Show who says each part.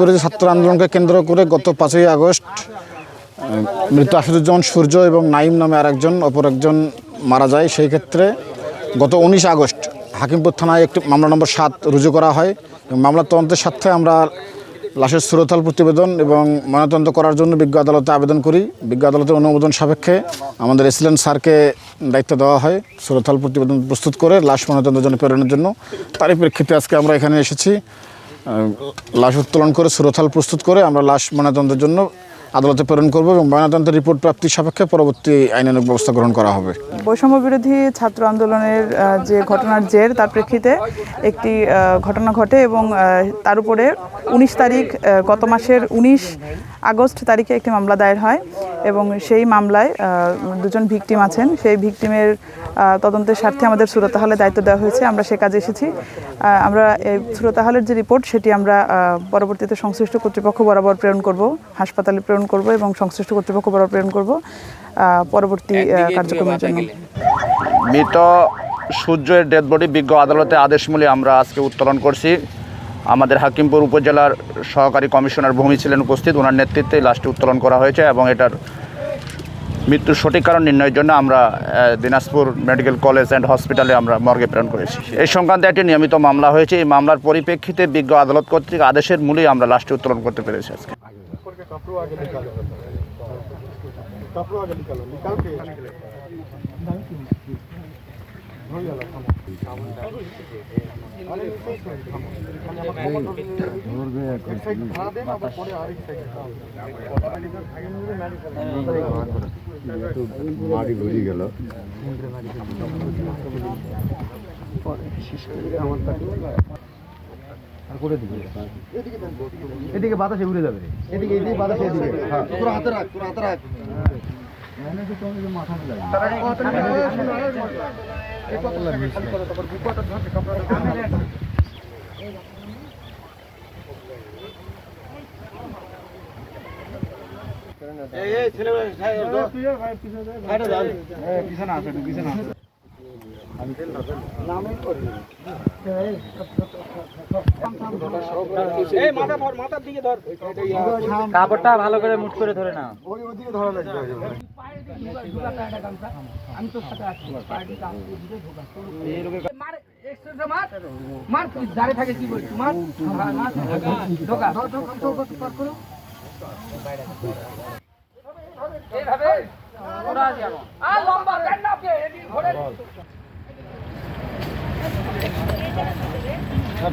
Speaker 1: বিরোধী ছাত্র আন্দোলনকে কেন্দ্র করে গত 5ই আগস্ট মৃত আশিদুজ্জামান সূর্য এবং নাইম নামে অপর একজন মারা যায়। সেই ক্ষেত্রে গত 19 আগস্ট হাকিমপুর থানায় একটি মামলা নম্বর 7 রুজু করা হয় এবং মামলার তদন্তের স্বার্থে আমরা লাশের সুরতহাল প্রতিবেদন এবং ময়নাতদন্ত করার জন্য বিজ্ঞ আদালতে আবেদন করি। বিজ্ঞ আদালতের অনুমোদন সাপেক্ষে আমাদের এসিলেন্ট স্যারকে দায়িত্ব দেওয়া হয় সুরতহাল প্রতিবেদন প্রস্তুত করে লাশ ময়নাতদন্তের জন্য প্রেরণের জন্য। তারই প্রেক্ষিতে আজকে আমরা এখানে এসেছি। লাশ উত্তোলন করে সুরতহাল প্রস্তুত করে আমরা লাশ ময়নাতদন্তের জন্য আদালতে প্রেরণ করব এবং ময়নাতদন্তের রিপোর্ট প্রাপ্তির সাপেক্ষে পরবর্তী আইনানুগ ব্যবস্থা গ্রহণ করা হবে।
Speaker 2: বৈষম্য বিরোধী ছাত্র আন্দোলনের যে ঘটনার জের তার প্রেক্ষিতে একটি ঘটনা ঘটে এবং তার উপরে 19 তারিখ গত মাসের 19 আগস্ট তারিখে একটি মামলা দায়ের হয় এবং সেই মামলায় দুজন ভিকটিম আছেন। সেই ভিকটিমের তদন্তের স্বার্থে আমাদের সুরতহালে দায়িত্ব দেওয়া হয়েছে। আমরা সে কাজে এসেছি। আমরা এই সুরতহালের যে রিপোর্ট সেটি আমরা পরবর্তীতে সংশ্লিষ্ট কর্তৃপক্ষ বরাবর প্রেরণ করব, হাসপাতালে প্রেরণ করব এবং সংশ্লিষ্ট কর্তৃপক্ষ বরাবর প্রেরণ করব পরবর্তী কার্যক্রমের জন্য।
Speaker 3: মৃত সূর্যের ডেড বডি বিজ্ঞ আদালতে আদেশমূলে আমরা আজকে উত্তোলন করছি। আমাদের হাকিমপুর উপজেলার সহকারী কমিশনার ভূমি ছিলেন উপস্থিত, ওনার নেতৃত্বে লাশটি উত্তোলন করা হয়েছে এবং এটার মৃত্যুর সঠিক কারণ নির্ণয়ের জন্য আমরা দিনাজপুর মেডিকেল কলেজ অ্যান্ড হসপিটালে আমরা মর্গে প্রেরণ করেছি। এই সংক্রান্তে একটি নিয়মিত মামলা হয়েছে। এই মামলার পরিপ্রেক্ষিতে বিজ্ঞ আদালত কর্তৃক আদেশের মূলেই আমরা লাশটি উত্তোলন করতে পেরেছি আজকে।
Speaker 4: মাটি ঘুরি গেল এদিকে বাতাসে উড়ে যাবে, এদিকে বাতাসে এদিকে তোর হাতে রাখ, তোর হাতে রাখ।
Speaker 5: কাপড়টা ভালো করে মুঠ করে ধরে না।
Speaker 4: ওইদিকে ধরা লাগবে।
Speaker 6: আমি তোর সাথে আছি। মার তুই দাঁড়িয়ে থাকে কি বলছিস? মার ঢোকা এইভাবে ওরা যাবো আর লম্বা কেন আপনি এদিকে ঘোরে
Speaker 4: হ্যাঁ,